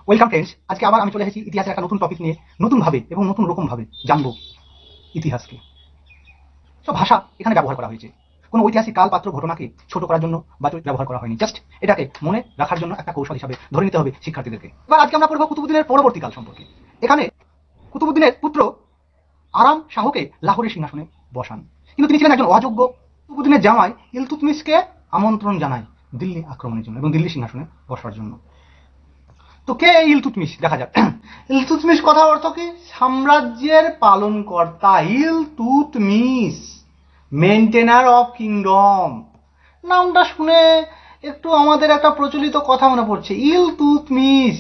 Welcome friends, আজকে আবার আমি চলে এসেছি ইতিহাসের একটা নতুন টপিক নিয়ে, নতুনভাবে এবং নতুন রকমভাবে জানবো ইতিহাসকে। সব ভাষা এখানে ব্যবহার করা হয়েছে, কোনো ঐতিহাসিক কাল পাত্র ঘটনাকে ছোট করার জন্য বা ব্যবহার করা হয়নি, জাস্ট এটাকে মনে রাখার জন্য একটা কৌশল হিসাবে ধরে নিতে হবে শিক্ষার্থীদেরকে। এবার আজকে আমরা পড়বো কুতুবুদ্দিনের পরবর্তীকাল সম্পর্কে। এখানে কুতুবুদ্দিনের পুত্র আরাম শাহকে লাহোরের সিংহাসনে বসান, কিন্তু তিনি ছিলেন একজন অযোগ্য। কুতুবুদ্দিনের জামাই ইলতুৎমিশকে আমন্ত্রণ জানায় দিল্লি আক্রমণের জন্য এবং দিল্লি সিংহাসনে বসার জন্য। তো কে ইলতুৎমিশ দেখা যাক। ইলতুৎমিশ কথা অর্থ কি? সাম্রাজ্যের পালনকর্তা। Iltutmish, maintainer of kingdom. নামটা শুনে একটু আমাদের একটা প্রচলিত কথা মনে পড়ছে, ইলতুৎমিশ।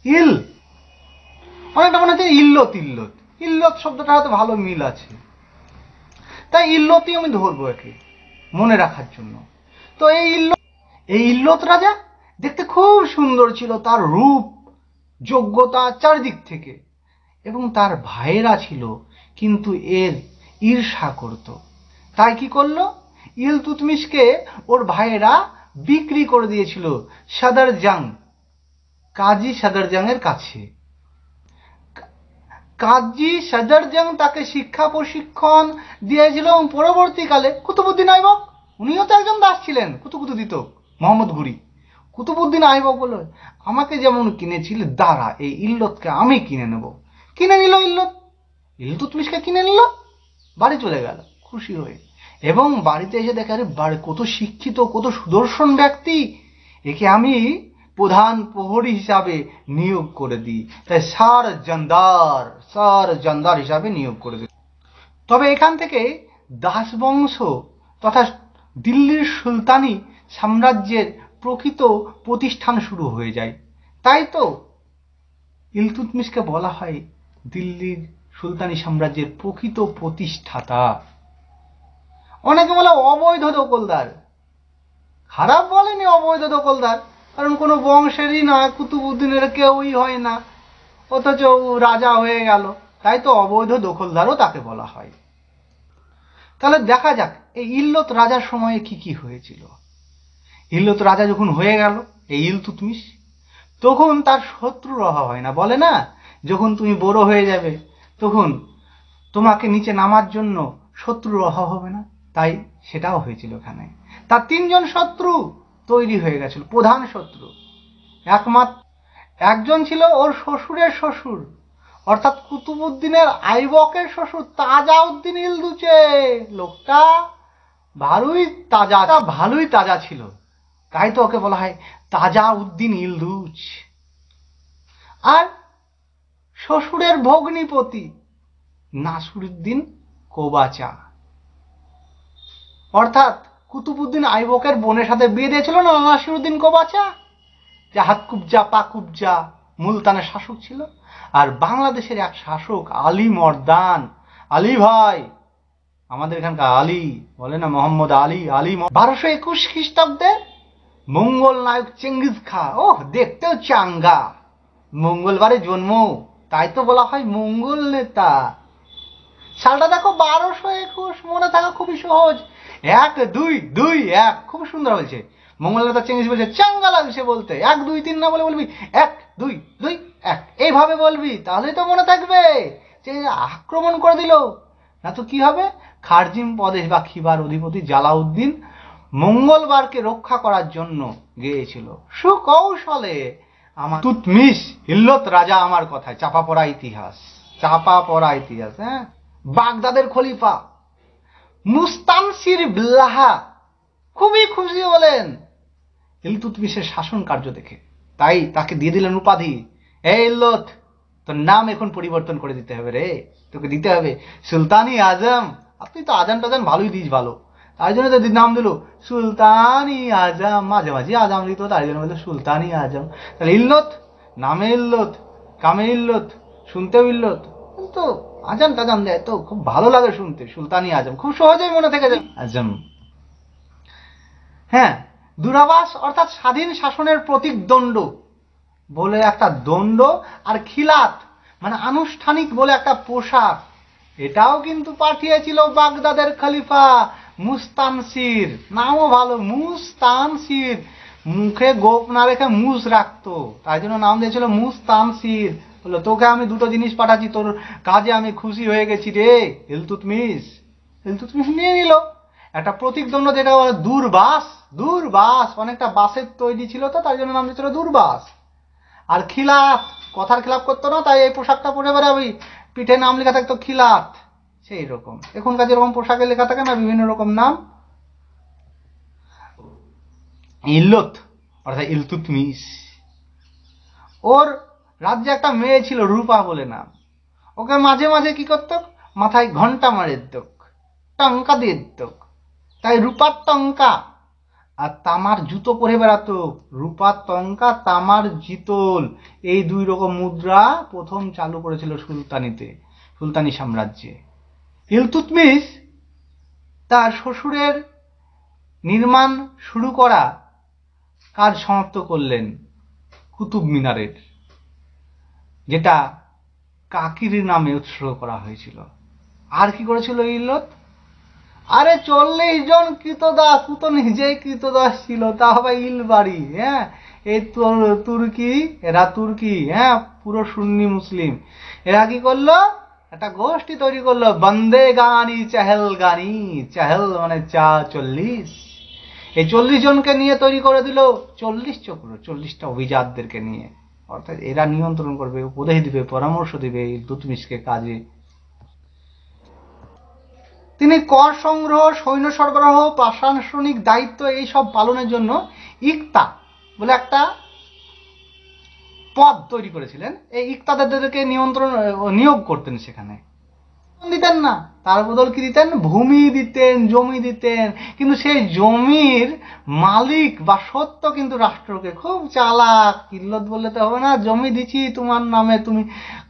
ইল অনেকটা মনে হচ্ছে ইল্লত। ইল্লত ইল্লত শব্দটা হয়তো ভালো মিল আছে, তাই ইল্লতই আমি ধরবো একে মনে রাখার জন্য। তো এই ইল্লত রাজা দেখতে খুব সুন্দর ছিল, তার রূপ যোগ্যতা চারিদিক থেকে, এবং তার ভাইয়েরা ছিল কিন্তু এর ঈর্ষা করত। তাই কি করলো, ইলতুৎমিশকে ওর ভাইয়েরা বিক্রি করে দিয়েছিল সদরজাং, কাজী সদরজাং এর কাছে। কাজী সদরজাং তাকে শিক্ষা প্রশিক্ষণ দিয়েছিল এবং পরবর্তীকালে কুতুবুদ্দিন আইবক, উনিও তো একজন দাস ছিলেন, কুতুকুতুদিত মোহাম্মদ ঘুরি। কুতুবুদ্দিন আইবক বলে, আমাকে যেমন কিনেছিল দাঁড়া, এই ইল্লতকে আমি কিনে নেব। কিনে নিল ইল্লত, ইলতুৎমিশকে কিনে নিল, বাড়ি চলে গেল খুশি হয়ে। এবং বাড়িতে এসে দেখে, আরে বাড়ি কত শিক্ষিত, কত সুদর্শন ব্যক্তি, একে আমি প্রধান প্রহরী হিসাবে নিয়োগ করে দিই। তাই সার জান্দার হিসাবে নিয়োগ করে দিই। তবে এখান থেকে দাস বংশ তথা দিল্লির সুলতানি সাম্রাজ্যের প্রকৃত প্রতিষ্ঠান শুরু হয়ে যায়। তাই তো ইলতুৎমিশকে বলা হয় দিল্লির সুলতানি সাম্রাজ্যের প্রকৃত প্রতিষ্ঠাতা। অনেকে বলে অবৈধ দখলদার, খারাপ বলেনি অবৈধ দখলদার, কারণ কোনো বংশেরই নয়, কুতুবুদ্দিনের কেউই হয় না, অথচ রাজা হয়ে গেল, তাই তো অবৈধ দখলদারও তাকে বলা হয়। তাহলে দেখা যাক এই ইল্লত রাজার সময়ে কি কি হয়েছিল। ইল্লত রাজা যখন হয়ে গেল এই ইলতুৎমিশ, তখন তার শত্রুর অভাব হয় না। বলে না, যখন তুমি বড় হয়ে যাবে তখন তোমাকে নিচে নামার জন্য শত্রুর অভাব হবে না, তাই সেটাও হয়েছিল এখানে। তার তিনজন শত্রু তৈরি হয়ে গেছিল, প্রধান শত্রু। একজন ছিল ওর শ্বশুরের শ্বশুর, অর্থাৎ কুতুবুদ্দিনের আইবকের শ্বশুর তাজাউদ্দিন ইলদুচে। লোকটা ভালোই তাজা ছিল, তাই তো ওকে বলা হয় তাজাউদ্দিন ইলদুচ। আর শ্বশুরের ভগ্নিপতি নাসিরউদ্দিন কোবাচা, অর্থাৎ কুতুবুদ্দিন আইবকের বোনের সাথে বিয়ে দিয়েছিল না নাসিরউদ্দিন কোবাচা, যে হাতকুবজা পাকুবজা মুলতানের শাসক ছিল। আর বাংলাদেশের এক শাসক আলী মর্দান, আলী ভাই, আমাদের এখানকার আলী বলে না, মোহাম্মদ আলী। 1221 খ্রিস্টাব্দে মঙ্গল নায়ক চেঙ্গিজ খা, ওহ দেখতেও চাঙ্গা, মঙ্গলবারে জন্ম, তাই তো বলা হয় মঙ্গল নেতা। সালটা দেখো 1221, মনে থাকা খুবই সহজ, 1 2 2 1, খুব সুন্দর হয়েছে। মঙ্গল নেতা চেঙ্গিজ বলছে চাঙ্গা লাগছে বলতে, 1 2 3 না বলে বলবি 1 2 2 1, এইভাবে বলবি, তাহলেই তো মনে থাকবে যে আক্রমণ করে দিল। না তো কি হবে, খারজিম প্রদেশ বা খিবার অধিপতি জালাউদ্দিন মঙ্গলবারকে রক্ষা করার জন্য গিয়েছিল সুকৌশলে। আমার তুৎমিশ ইল্লত রাজা আমার কথায় চাপা পড়া ইতিহাস। হ্যাঁ, বাগদাদের খলিফা মুস্তানসির বিল্লাহ খুবই খুশি হলেন ইলতুৎমিশের শাসন কার্য দেখে, তাই তাকে দিয়ে দিলেন উপাধি, এই ইল্লত, তোর নাম এখন পরিবর্তন করে দিতে হবে রে, তোকে দিতে হবে সুলতানি আজম। আপনি তো আজান টাজান ভালোই দিস, ভালো, তাই জন্য তো নাম দিল সুলতানি আজম। মাঝে মাঝে আজম দিত, তাই জন্য বললো সুলতানি আজম। তাহলে ইল্লত, নামে ইল্লত, কামে ইল্লত, শুনতেও ইল্লত, কিন্তু আজান টাজান দেয় তো খুব ভালো লাগে শুনতে, সুলতানি আজম, খুব সহজেই মনে থেকে যায় আজম। হ্যাঁ, দূরাবাস অর্থাৎ স্বাধীন শাসনের প্রতীক দণ্ড বলে একটা দণ্ড, আর খিলাত মানে আনুষ্ঠানিক বলে একটা পোশাক, এটাও কিন্তু পাঠিয়েছিল বাগদাদের খলিফা মুস্তানসির। নামও ভালো, মুস্তানসির, মুখে গোপ না রেখে মুস রাখতো, তাই জন্য নাম দিয়েছিল মুস্তানসির। বললো তোকে আমি দুটো জিনিস পাঠাচ্ছি, তোর কাজে আমি খুশি হয়ে গেছি রে ইলতুৎমিশ। ইলতুৎমিশ নিয়ে নিল একটা প্রতীকদণ্ড, যেটা বলে দূর্বাস। দূর্বাস অনেকটা বাঁশের তৈরি ছিল, তো তাই জন্য নাম দিয়েছিল দূর্বাস। আর খিলাত, কথার খিলাপ করতো না, তাই এই পোশাকটা পরে বেড়াবি, পিঠে নাম লেখা থাকতো খিলাত। সেই রকম এখনকার যেরকম পোশাকে লেখা থাকে না বিভিন্ন রকম নাম। ইল্লত অর্থাৎ ইলতুৎমিশ, ওর রাজ্যে একটা মেয়ে ছিল রূপা বলে নাম। ওকে মাঝে মাঝে কি করতো, মাথায় ঘন্টা মারে দিত, টঙ্কা দিয়ে দিত, তাই রূপার টঙ্কা আর তামার জুতো পরে বেড়াতো। রূপার টঙ্কা, তামার জিতল, এই দুই রকম মুদ্রা প্রথম চালু করেছিল সুলতানি সাম্রাজ্যে। ইলতুৎমিশ তার শ্বশুরের নির্মাণ শুরু করা কাজ সমাপ্ত করলেন কুতুব মিনারের, যেটা কাকির নামে উৎসর্গ করা হয়েছিল। আর কি করেছিল ইল্লত? আরে 40 জন কৃতদাস, ও তো নিজেই কৃতদাস ছিল, তা হবে ইলবাড়ি। হ্যাঁ, এই তুর্কি, এরা তুর্কি, হ্যাঁ পুরো সুন্নি মুসলিম। এরা কি করলো, একটা গোষ্ঠী তৈরি করলো, বন্দে গানি চাহেল গানি। চাহেল মানে 40। এই 40 জনকে নিয়ে তৈরি করে দিল 40 চক্র, 40টা অভিজাতদেরকে নিয়ে। অর্থাৎ এরা নিয়ন্ত্রণ করবে, উপদেশ দিবে, পরামর্শ দিবে ইলতুৎমিশকে কাজে। তিনি কর সংগ্রহ, সৈন্য সরবরাহ, প্রশাসনিক দায়িত্ব এইসব পালনের জন্য ইকতা বলে একটা পদ তৈরি করেছিলেন। এই ইকতাদেরকে নিয়োগ করতেন সেখানে। দিতেন না, তার বদল কি দিতেন, ভূমি দিতেন, জমি দিতেন। কিন্তু সেই জমির মালিক বা সত্য কিন্তু রাষ্ট্রকে। খুব চালাক ইল্লত, বললে তো হবে না, জমি দিচ্ছি তোমার নামে, তুমি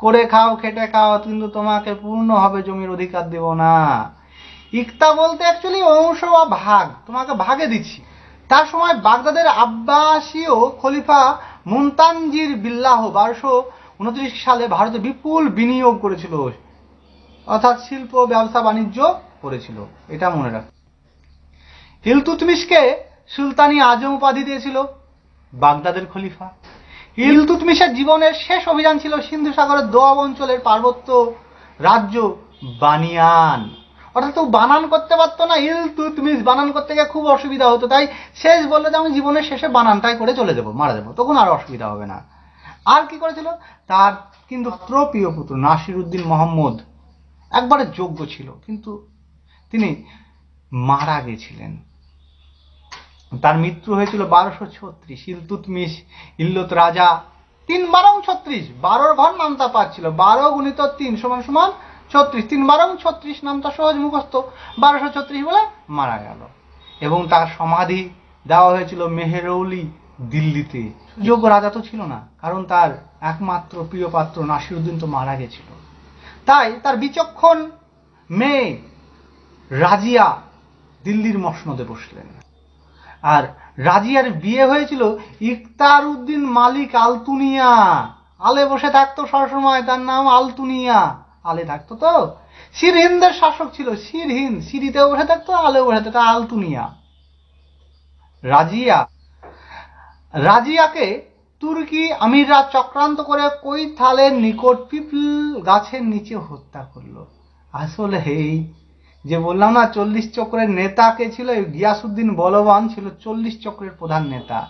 করে খাও, খেটে খাও, কিন্তু তোমাকে পূর্ণভাবে জমির অধিকার দেব না। ইকতা বলতে অ্যাকচুয়ালি অংশ বা ভাগ, তোমাকে ভাগে দিচ্ছি। তার সময় বাগদাদের আব্বাসীয় খলিফা মুনতানজির বিল্লাহ 1229 সালে ভারতে বিপুল বিনিয়োগ করেছিল, অর্থাৎ শিল্প, ব্যবসা, বাণিজ্য করেছিল, এটা মনে রাখ। ইলতুৎমিশকে সুলতানি আজম উপাধি দিয়েছিল বাগদাদের খলিফা। ইলতুৎমিশের জীবনের শেষ অভিযান ছিল সিন্ধু সাগরের দোয়াব অঞ্চলের পার্বত্য রাজ্য বানিয়ান। অর্থাৎ ও বানান করতে পারতো না, ইলতুৎমিশ বানান করতে গিয়ে খুব অসুবিধা হতো, তাই শেষ বললো যে আমি জীবনের শেষে বানানটাই করে চলে যাবো, মারা যাবো, তখন আর অসুবিধা হবে না। আর কি করেছিল, তার কিন্তু প্রিয় পুত্র নাসিরউদ্দিন মোহাম্মদ একবারে যোগ্য ছিল, কিন্তু তিনি মারা গেছিলেন। তার মৃত্যু হয়েছিল 1236। ইলতুৎমিশ, ইল্লত রাজা 3 বারং 36, 12 ঘর নামতা পাচ্ছিল, 12 গুণিত 3 সমান সমান 36, 3 বারং 36 নামটা সহজ মুখস্থ, 1236 বলে মারা গেল। এবং তার সমাধি দেওয়া হয়েছিল মেহেরৌলি, দিল্লিতে। যোগ্য রাজা তো ছিল না, কারণ তার একমাত্র প্রিয় পাত্র নাসিরউদ্দিন তো মারা গেছিল। তাই তার বিচক্ষণ মেয়ে রাজিয়া দিল্লির মসনদে বসলেন। আর রাজিয়ার বিয়ে হয়েছিল ইখতার উদ্দিন মালিক আলতুনিয়া। আলে বসে থাকতো সবসময়, তার নাম আলতুনিয়া, আলে থাকতো তো। সিরহিন্দের শাসক ছিল, সিরহিন্দ, সিরিতেও বসে থাকতো, আলেও বসে থাকতো, আলতুনিয়া। রাজিয়াকে তুর্কি আমিররা চক্রান্ত করে কৈথালের নিকট পিপল গাছের নিচে হত্যা করলো। আসলে এই যে বললাম না 40 চক্রের নেতা কে ছিল, গিয়াসউদ্দিন বলবান ছিল 40 চক্রের প্রধান নেতা।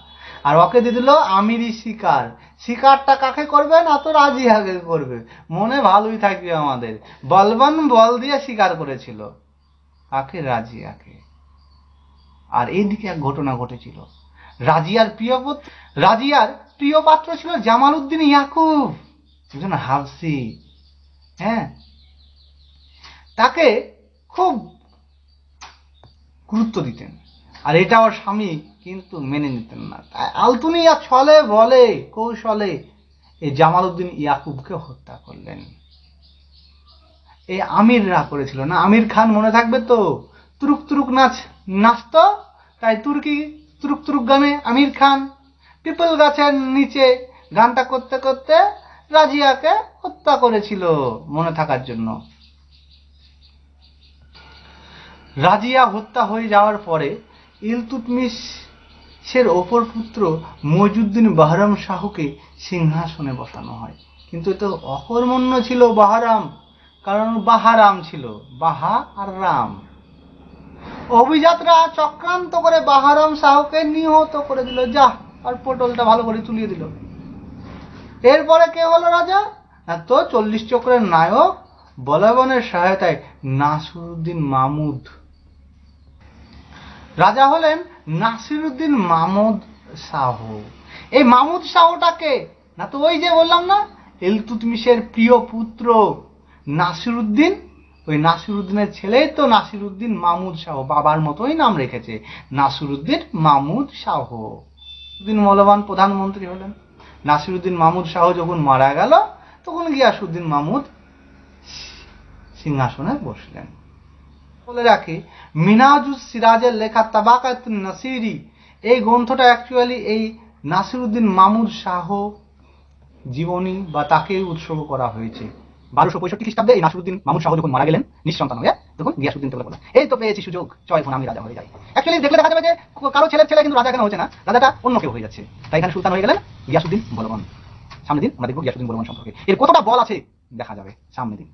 আর ওকে দিয়ে দিল আমিরি শিকার। শিকারটা কাকে করবে না, তো রাজিয়াকে করবে, মনে ভালোই থাকবে আমাদের। বলবান বল দিয়ে শিকার করেছিল কাকে, রাজিয়াকে। আর এইদিকে এক ঘটনা ঘটেছিল, রাজিয়ার প্রিয় পাত্র ছিল জামাল উদ্দিন ইয়াকুব, একজন হাবসি। হ্যাঁ, তাকে খুব গুরুত্ব দিতেন, আর এটা ওর স্বামী কিন্তু মেনে নিতেন না। আলতুনিয়া ছলে বলে কৌশলে এই জামাল উদ্দিন ইয়াকুবকে হত্যা করলেন। এই আমিররা করেছিল না, আমির খান মনে থাকবে তো, তুরুক তুরুক নাচতো, তাই তুর্কি তুরুক তুরুক গানে আমির খান পিপল গাছের নিচে গানটা করতে করতে রাজিয়াকে হত্যা করেছিল, মনে থাকার জন্য। রাজিয়া হত্যা হয়ে যাওয়ার পরে ইলতুৎমিশ সের অপর পুত্র মইজুদ্দিন বাহরাম শাহকে সিংহাসনে বসানো হয়। কিন্তু এ তো অকর্মণ্য ছিল বাহারাম, কারণ বাহারাম ছিল, বাহা আর রাম। অভিজাতরা চক্রান্ত করে বাহারাম শাহকে নিহত করে দিল, যা আর পটলটা ভালো করে তুলিয়ে দিল। এরপরে কে হলো রাজা? না তো 40 চক্রের নায়ক বলবনের সহায়তায় নাসিরুদ্দিন মাহমুদ রাজা হলেন। নাসিরুদ্দিন মাহমুদ শাহ। এই মাহমুদ শাহটাকে না তো ওই যে বললাম না ইলতুৎমিশের প্রিয় পুত্র নাসিরুদ্দিন, ওই নাসিরুদ্দিনের ছেলেই তো নাসিরুদ্দিন মাহমুদ শাহ, বাবার মতোই নাম রেখেছে নাসিরুদ্দিন মাহমুদ শাহ। দিন মৌলবান প্রধানমন্ত্রী হলেন। নাসিরুদ্দিন মাহমুদ শাহ যখন মারা গেল তখন গিয়াসউদ্দিন মাহমুদ সিংহাসনে বসলেন। বলে রাখি, মিনহাজুস সিরাজের লেখা তাবাকাতুন নাসিরি এই গ্রন্থটা অ্যাকচুয়ালি এই নাসিরুদ্দিন মাহমুদ শাহ জীবনী বা তাকে উৎসর্গ করা হয়েছে। 1265 খ্রিস্টাব্দে এই নাসিরুদ্দিন মাহমুদ শাহ যখন মারা গেলেন নিঃসন্তান হয়ে, তখন গিয়াসউদ্দিন বলে এই তো পেয়েছি সুযোগ, চল এখন আমি রাজা হয়ে যাই। অ্যাকচুয়ালি দেখলে দেখা যাবে যে কারো ছেলের ছেলে কিন্তু রাজা এখানে হচ্ছে না, রাজাটা অন্য কেউ হয়ে যাচ্ছে। তাই এখানে সুলতান হয়ে গেলেন গিয়াসউদ্দিন বলবান। সামনের দিন আমরা দেখবো গিয়াসউদ্দিন বলবান সম্পর্কে, এর কতটা বল আছে দেখা যাবে সামনের দিন।